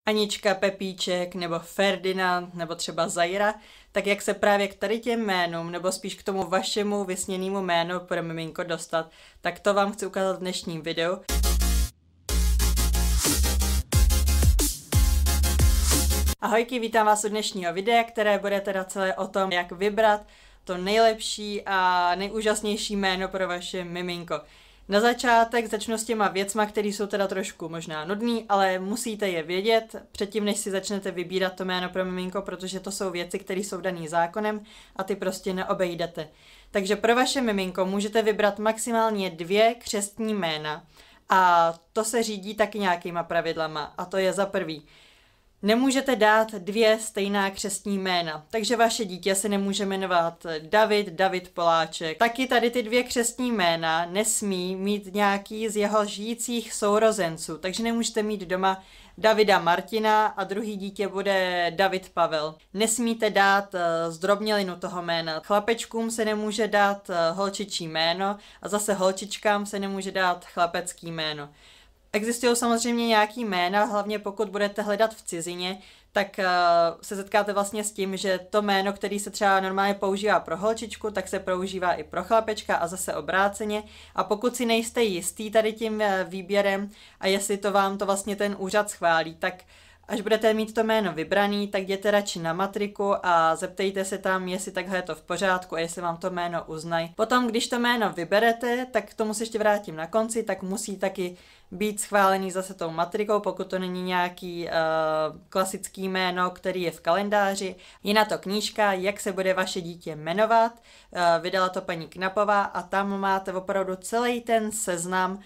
Anička, Pepíček nebo Ferdinand nebo třeba Zaira, tak jak se právě k tady těm jménům nebo spíš k tomu vašemu vysněnému jménu pro miminko dostat, tak to vám chci ukázat v dnešním videu. Ahojky, vítám vás u dnešního videa, které bude teda celé o tom, jak vybrat to nejlepší a nejúžasnější jméno pro vaše miminko. Na začátek začnu s těma věcma, které jsou teda trošku možná nudný, ale musíte je vědět předtím, než si začnete vybírat to jméno pro miminko, protože to jsou věci, které jsou daný zákonem a ty prostě neobejdete. Takže pro vaše miminko můžete vybrat maximálně 2 křestní jména a to se řídí taky nějakýma pravidlama a to je za prvý. Nemůžete dát 2 stejná křestní jména, takže vaše dítě se nemůže jmenovat David Poláček. Taky tady ty 2 křestní jména nesmí mít nějaký z jeho žijících sourozenců, takže nemůžete mít doma Davida Martina a druhý dítě bude David Pavel. Nesmíte dát zdrobnělinu toho jména. Chlapečkům se nemůže dát holčičí jméno a zase holčičkám se nemůže dát chlapecký jméno. Existují samozřejmě nějaký jména, hlavně pokud budete hledat v cizině, tak se setkáte vlastně s tím, že to jméno, který se třeba normálně používá pro holčičku, tak se používá i pro chlapečka a zase obráceně. A pokud si nejste jistý tady tím výběrem a jestli to vám to vlastně ten úřad schválí, tak až budete mít to jméno vybraný, tak jděte radši na matriku a zeptejte se tam, jestli takhle je to v pořádku a jestli vám to jméno uznají. Potom, když to jméno vyberete, tak k tomu se ještě vrátím na konci, tak musí taky být schválený zase tou matrikou, pokud to není nějaký klasický jméno, který je v kalendáři. Je na to knížka, jak se bude vaše dítě jmenovat, vydala to paní Knapová a tam máte opravdu celý ten seznam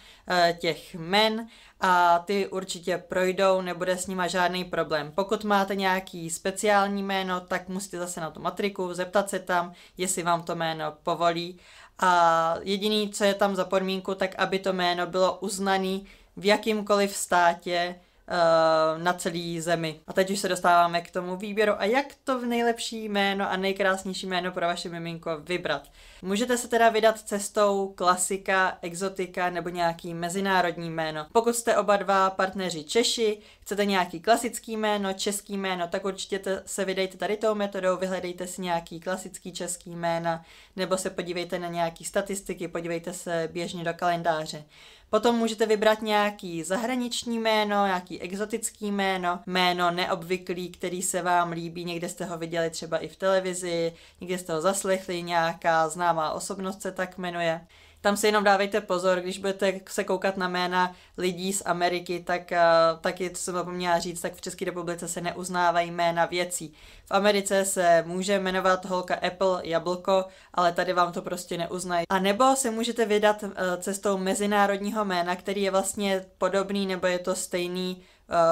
těch jmen a ty určitě projdou, nebude s nima žádný problém. Pokud máte nějaký speciální jméno, tak musíte zase na tu matriku, zeptat se tam, jestli vám to jméno povolí. A jediný, co je tam za podmínku, tak aby to jméno bylo uznané v jakýmkoliv státě na celé zemi. A teď už se dostáváme k tomu výběru a jak to nejlepší jméno a nejkrásnější jméno pro vaše miminko vybrat. Můžete se teda vydat cestou klasika, exotika nebo nějaký mezinárodní jméno. Pokud jste oba dva partneři Češi, chcete nějaký klasický jméno, český jméno, tak určitě se vydejte tady tou metodou, vyhledejte si nějaký klasický český jména nebo se podívejte na nějaký statistiky, podívejte se běžně do kalendáře. Potom můžete vybrat nějaký zahraniční jméno, nějaký exotický jméno, jméno neobvyklý, který se vám líbí, někde jste ho viděli třeba i v televizi, někde jste ho zaslechli, nějaká známá osobnost se tak jmenuje. Tam si jenom dávejte pozor, když budete se koukat na jména lidí z Ameriky, tak taky, co jsem zapomněla říct, tak v České republice se neuznávají jména věcí. V Americe se může jmenovat holka Apple, jablko, ale tady vám to prostě neuznají. A nebo se můžete vydat cestou mezinárodního jména, který je vlastně podobný nebo je to stejný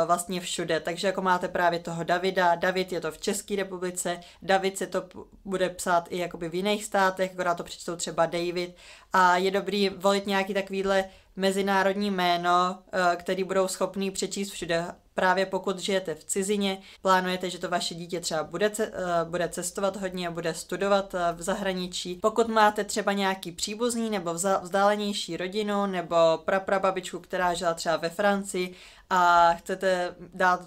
vlastně všude. Takže jako máte právě toho Davida, David je to v České republice, David se to bude psát i jakoby v jiných státech, akorát to přečtou třeba David a je dobrý volit nějaký takovýhle mezinárodní jméno, který budou schopný přečíst všude. Právě pokud žijete v cizině, plánujete, že to vaše dítě třeba bude cestovat hodně, bude studovat v zahraničí. Pokud máte třeba nějaký příbuzný nebo vzdálenější rodinu nebo praprababičku, která žila třeba ve Francii a chcete dát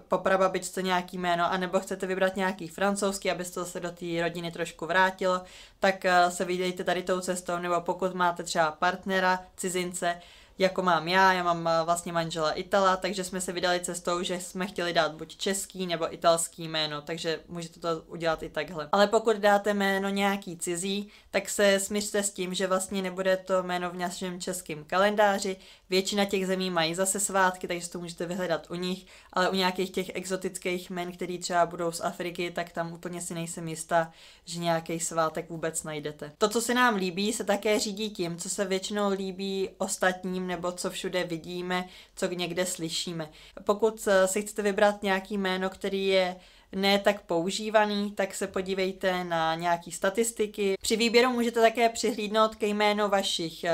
po prababičce nějaký jméno, anebo chcete vybrat nějaký francouzský, aby se do té rodiny trošku vrátilo, tak se vydejte tady tou cestou, nebo pokud máte třeba partnera, cizince, jako mám já mám vlastně manžela Itala, takže jsme se vydali cestou, že jsme chtěli dát buď český nebo italský jméno, takže můžete to udělat i takhle. Ale pokud dáte jméno nějaký cizí, tak se smířte s tím, že vlastně nebude to jméno v našem českém kalendáři. Většina těch zemí mají zase svátky, takže to můžete vyhledat u nich, ale u nějakých těch exotických jmen, který třeba budou z Afriky, tak tam úplně si nejsem jistá, že nějaký svátek vůbec najdete. To, co se nám líbí, se také řídí tím, co se většinou líbí ostatním nebo co všude vidíme, co někde slyšíme. Pokud si chcete vybrat nějaký jméno, který je ne tak používaný, tak se podívejte na nějaký statistiky. Při výběru můžete také přihlídnout ke jménu vašich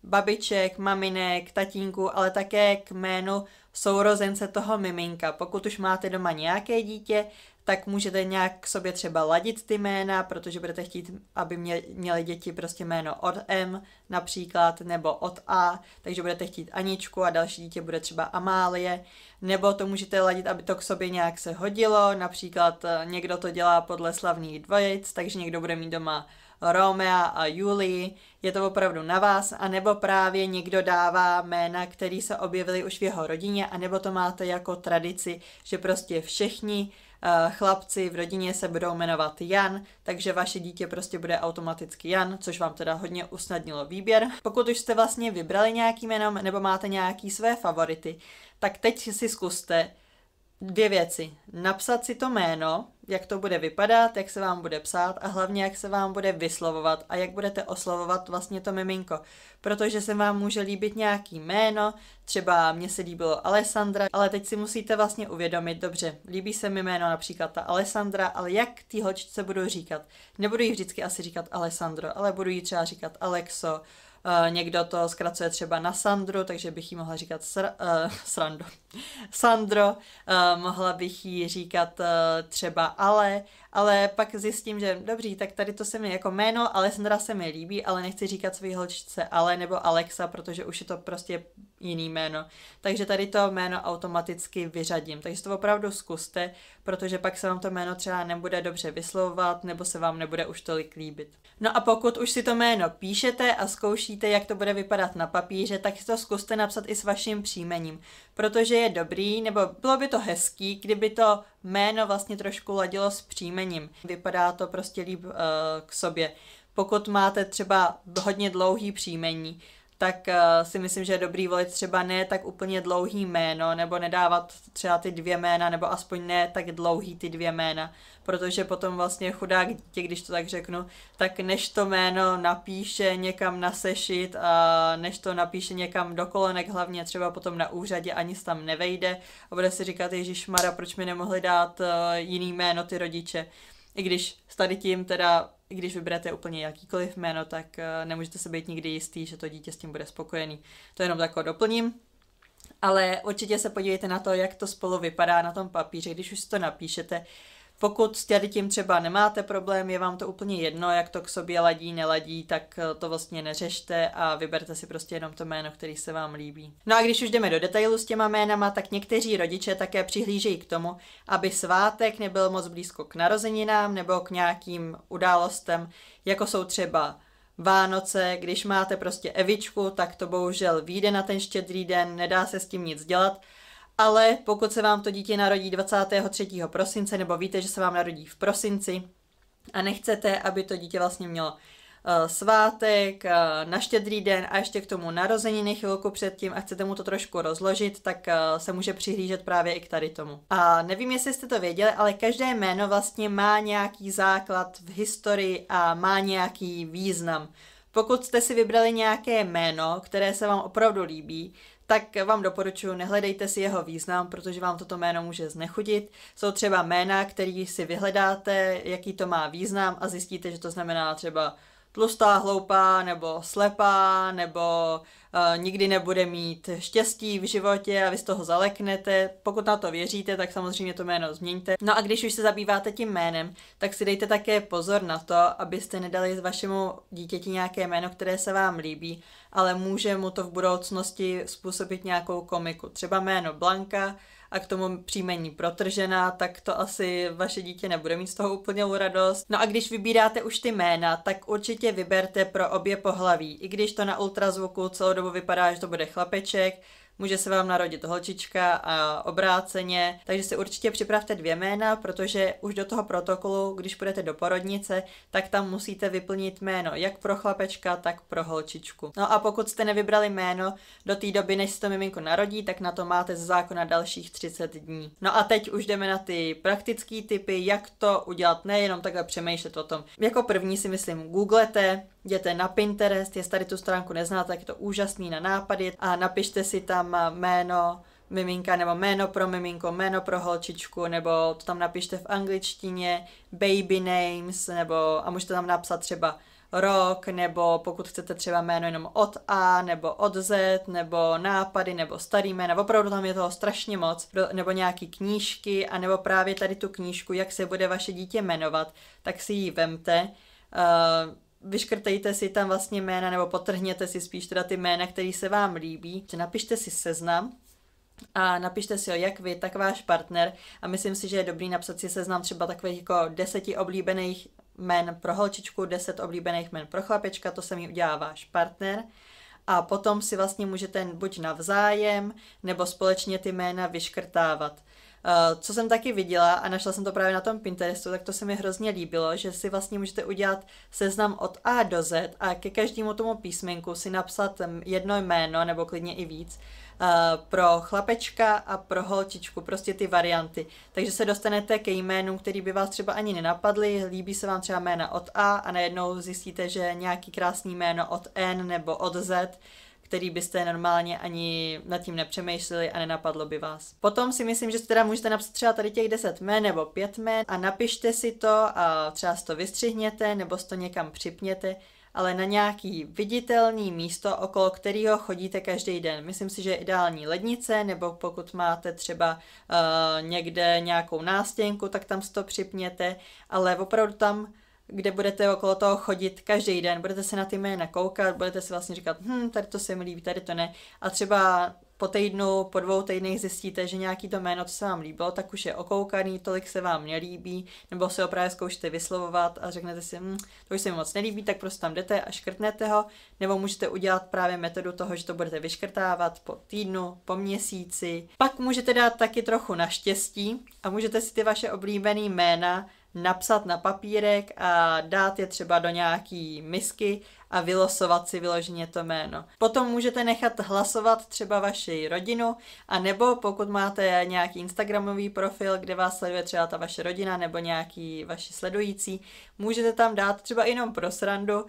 babiček, maminek, tatínku, ale také k jménu sourozence toho miminka. Pokud už máte doma nějaké dítě, tak můžete nějak k sobě třeba ladit ty jména, protože budete chtít, aby měli děti prostě jméno od M například, nebo od A, takže budete chtít Aničku a další dítě bude třeba Amálie, nebo to můžete ladit, aby to k sobě nějak se hodilo, například někdo to dělá podle slavných dvojic, takže někdo bude mít doma Romea a Julii, je to opravdu na vás, anebo právě někdo dává jména, které se objevily už v jeho rodině, anebo to máte jako tradici, že prostě všichni chlapci v rodině se budou jmenovat Jan, takže vaše dítě prostě bude automaticky Jan, což vám teda hodně usnadnilo výběr. Pokud už jste vlastně vybrali nějaký jméno nebo máte nějaký své favority, tak teď si zkuste 2 věci. Napsat si to jméno, jak to bude vypadat, jak se vám bude psát a hlavně jak se vám bude vyslovovat a jak budete oslovovat vlastně to miminko. Protože se vám může líbit nějaký jméno, třeba mně se líbilo Alessandra, ale teď si musíte vlastně uvědomit, dobře, líbí se mi jméno například ta Alessandra, ale jak té holčičce budu říkat? Nebudu jí vždycky asi říkat Alessandro, ale budu jí třeba říkat Alexo, někdo to zkracuje třeba na Sandru, takže bych jí mohla říkat Sandro, mohla bych jí říkat třeba ale pak zjistím, že dobrý, tak tady to se mi jako jméno Alessandra se mi líbí, ale nechci říkat své holčičce Ale nebo Alexa, protože už je to prostě jiný jméno. Takže tady to jméno automaticky vyřadím. Takže to opravdu zkuste, protože pak se vám to jméno třeba nebude dobře vyslovovat, nebo se vám nebude už tolik líbit. No a pokud už si to jméno píšete a zkoušíte, jak to bude vypadat na papíře, tak si to zkuste napsat i s vaším příjmením, protože je dobrý, nebo bylo by to hezký, kdyby to jméno vlastně trošku ladilo s příjmením. Vypadá to prostě líp k sobě. Pokud máte třeba hodně dlouhý příjmení, tak si myslím, že je dobrý volit třeba ne tak úplně dlouhý jméno, nebo nedávat třeba ty 2 jména, nebo aspoň ne tak dlouhý ty 2 jména, protože potom vlastně chudák dítě, když to tak řeknu, tak než to jméno napíše někam na sešit a než to napíše někam do kolonek, hlavně třeba potom na úřadě, ani se tam nevejde a bude si říkat, ježišmarja, proč mi nemohli dát jiný jméno ty rodiče. I když s tady tím teda, i když vyberete úplně jakýkoliv jméno, tak nemůžete se být nikdy jistý, že to dítě s tím bude spokojený. To jenom takové doplním. Ale určitě se podívejte na to, jak to spolu vypadá na tom papíře, když už si to napíšete. Pokud s tím třeba nemáte problém, je vám to úplně jedno, jak to k sobě ladí, neladí, tak to vlastně neřešte a vyberte si prostě jenom to jméno, který se vám líbí. No a když už jdeme do detailu s těma jménama, tak někteří rodiče také přihlížejí k tomu, aby svátek nebyl moc blízko k narozeninám nebo k nějakým událostem, jako jsou třeba Vánoce. Když máte prostě Evičku, tak to bohužel vyjde na ten Štědrý den, nedá se s tím nic dělat. Ale pokud se vám to dítě narodí 23. prosince, nebo víte, že se vám narodí v prosinci a nechcete, aby to dítě vlastně mělo svátek, na Štědrý den a ještě k tomu narozeniny chvilku předtím a chcete mu to trošku rozložit, tak se může přihlížet právě i k tady tomu. A nevím, jestli jste to věděli, ale každé jméno vlastně má nějaký základ v historii a má nějaký význam. Pokud jste si vybrali nějaké jméno, které se vám opravdu líbí, tak vám doporučuji, nehledejte si jeho význam, protože vám toto jméno může znechutit. Jsou třeba jména, který si vyhledáte, jaký to má význam a zjistíte, že to znamená třeba tlustá, hloupá, nebo slepá, nebo nikdy nebude mít štěstí v životě a vy z toho zaleknete. Pokud na to věříte, tak samozřejmě to jméno změňte. No a když už se zabýváte tím jménem, tak si dejte také pozor na to, abyste nedali vašemu dítěti nějaké jméno, které se vám líbí, ale může mu to v budoucnosti způsobit nějakou komiku. Třeba jméno Blanka a k tomu příjmení Protržená, tak to asi vaše dítě nebude mít z toho úplnou radost. No a když vybíráte už ty jména, tak určitě vyberte pro obě pohlaví. I když to na ultrazvuku celou dobu vypadá, že to bude chlapeček, může se vám narodit holčička a obráceně, takže si určitě připravte 2 jména, protože už do toho protokolu, když půjdete do porodnice, tak tam musíte vyplnit jméno jak pro chlapečka, tak pro holčičku. No a pokud jste nevybrali jméno do té doby, než se to miminko narodí, tak na to máte ze zákona dalších 30 dní. No a teď už jdeme na ty praktické tipy, jak to udělat, nejenom takhle přemýšlet o tom. Jako první si myslím, googlete, jděte na Pinterest, jestli tady tu stránku neznáte, tak je to úžasný na nápady a napište si tam jméno miminka nebo jméno pro miminko, jméno pro holčičku, nebo to tam napište v angličtině, baby names, nebo a můžete tam napsat třeba rok, nebo pokud chcete třeba jméno jenom od A, nebo od Z, nebo nápady, nebo starý jména, opravdu tam je toho strašně moc, nebo nějaký knížky, a nebo právě tady tu knížku, jak se bude vaše dítě jmenovat, tak si ji vemte, vyškrtejte si tam vlastně jména, nebo podtrhněte si spíš teda ty jména, které se vám líbí, napište si seznam, a napište si ho jak vy, tak váš partner, a myslím si, že je dobrý napsat si seznam třeba takových jako 10 oblíbených jmen pro holčičku, 10 oblíbených jmen pro chlapečka, to se mi udělá váš partner, a potom si vlastně můžete buď navzájem, nebo společně ty jména vyškrtávat. Co jsem taky viděla a našla jsem to právě na tom Pinterestu, tak to se mi hrozně líbilo, že si vlastně můžete udělat seznam od A do Z a ke každému tomu písmenku si napsat jedno jméno, nebo klidně i víc, pro chlapečka a pro holčičku, prostě ty varianty. Takže se dostanete ke jménům, který by vás třeba ani nenapadly, líbí se vám třeba jména od A najednou zjistíte, že nějaký krásný jméno od N nebo od Z, který byste normálně ani nad tím nepřemýšleli a nenapadlo by vás. Potom si myslím, že si teda můžete napsat třeba tady těch 10 jmén nebo 5 jmén a napište si to a třeba si to vystřihněte nebo si to někam připněte, ale na nějaký viditelný místo, okolo kterého chodíte každý den. Myslím si, že je ideální lednice, nebo pokud máte třeba někde nějakou nástěnku, tak tam si to připněte, ale opravdu tam, kde budete okolo toho chodit každý den, budete se na ty jména koukat, budete si vlastně říkat, tady to se mi líbí, tady to ne. A třeba po týdnu, po 2 týdnech zjistíte, že nějaký to jméno, co se vám líbilo, tak už je okoukaný, tolik se vám nelíbí, nebo se ho právě zkoušíte vyslovovat a řeknete si, to už se mi moc nelíbí, tak prostě tam jdete a škrtnete ho, nebo můžete udělat právě metodu toho, že to budete vyškrtávat po týdnu, po měsíci. Pak můžete dát taky trochu na štěstí a můžete si ty vaše oblíbené jména napsat na papírek a dát je třeba do nějaký misky a vylosovat si vyloženě to jméno. Potom můžete nechat hlasovat třeba vaši rodinu, a nebo pokud máte nějaký instagramový profil, kde vás sleduje třeba ta vaše rodina nebo nějaký vaši sledující, můžete tam dát třeba jenom pro srandu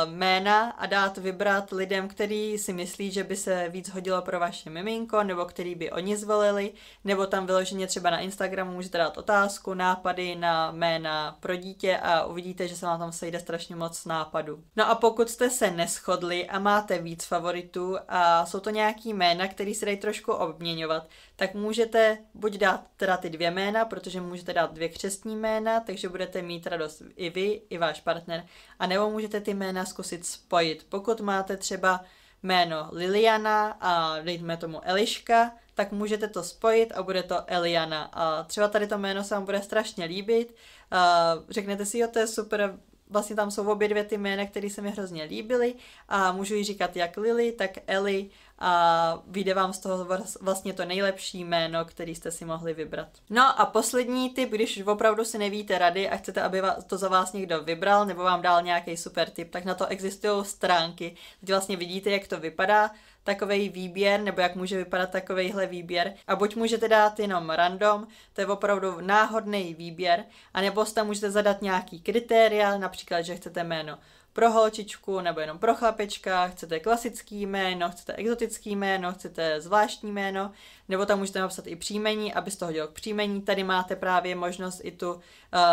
jména a dát vybrat lidem, který si myslí, že by se víc hodilo pro vaše miminko, nebo který by oni zvolili, nebo tam vyloženě třeba na Instagramu můžete dát otázku, nápady na jména pro dítě a uvidíte, že se vám tam sejde strašně moc nápadů. No a pokud jste se neshodli a máte víc favoritů a jsou to nějaký jména, který se dají trošku obměňovat, tak můžete buď dát teda ty 2 jména, protože můžete dát 2 křestní jména, takže budete mít radost i vy, i váš partner, a nebo můžete ty jména zkusit spojit. Pokud máte třeba jméno Liliana a dejme tomu Eliška, tak můžete to spojit a bude to Eliana. A třeba tady to jméno se vám bude strašně líbit. Řeknete si, jo, to je super, vlastně tam jsou obě 2 ty jména, které se mi hrozně líbily a můžu jí říkat jak Lily, tak Eli a vyjde vám z toho vlastně to nejlepší jméno, který jste si mohli vybrat. No a poslední tip, když opravdu si nevíte rady a chcete, aby to za vás někdo vybral nebo vám dal nějaký super tip, tak na to existují stránky, kde vlastně vidíte, jak to vypadá, takovej výběr, nebo jak může vypadat takovejhle výběr. A buď můžete dát jenom random, to je opravdu náhodný výběr, anebo tam můžete zadat nějaký kritéria, například, že chcete jméno pro holčičku nebo jenom pro chlapečka, chcete klasický jméno, chcete exotický jméno, chcete zvláštní jméno, nebo tam můžete napsat i příjmení, aby z toho hodilo k příjmení. Tady máte právě možnost i tu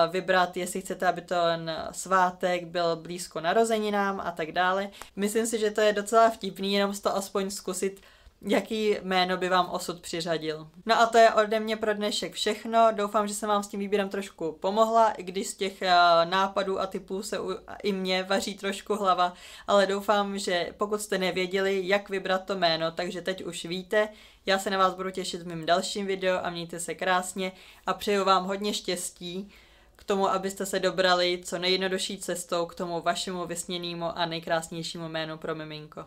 vybrat, jestli chcete, aby ten svátek byl blízko narozeninám a tak dále. Myslím si, že to je docela vtipný, jenom to aspoň zkusit, jaký jméno by vám osud přiřadil. No a to je ode mě pro dnešek všechno. Doufám, že jsem vám s tím výběrem trošku pomohla, i když z těch nápadů a typů se i mě vaří trošku hlava, ale doufám, že pokud jste nevěděli, jak vybrat to jméno, takže teď už víte. Já se na vás budu těšit v mém dalším videu a mějte se krásně a přeju vám hodně štěstí k tomu, abyste se dobrali co nejjednodušší cestou k tomu vašemu vysněnému a nejkrásnějšímu jménu pro miminko.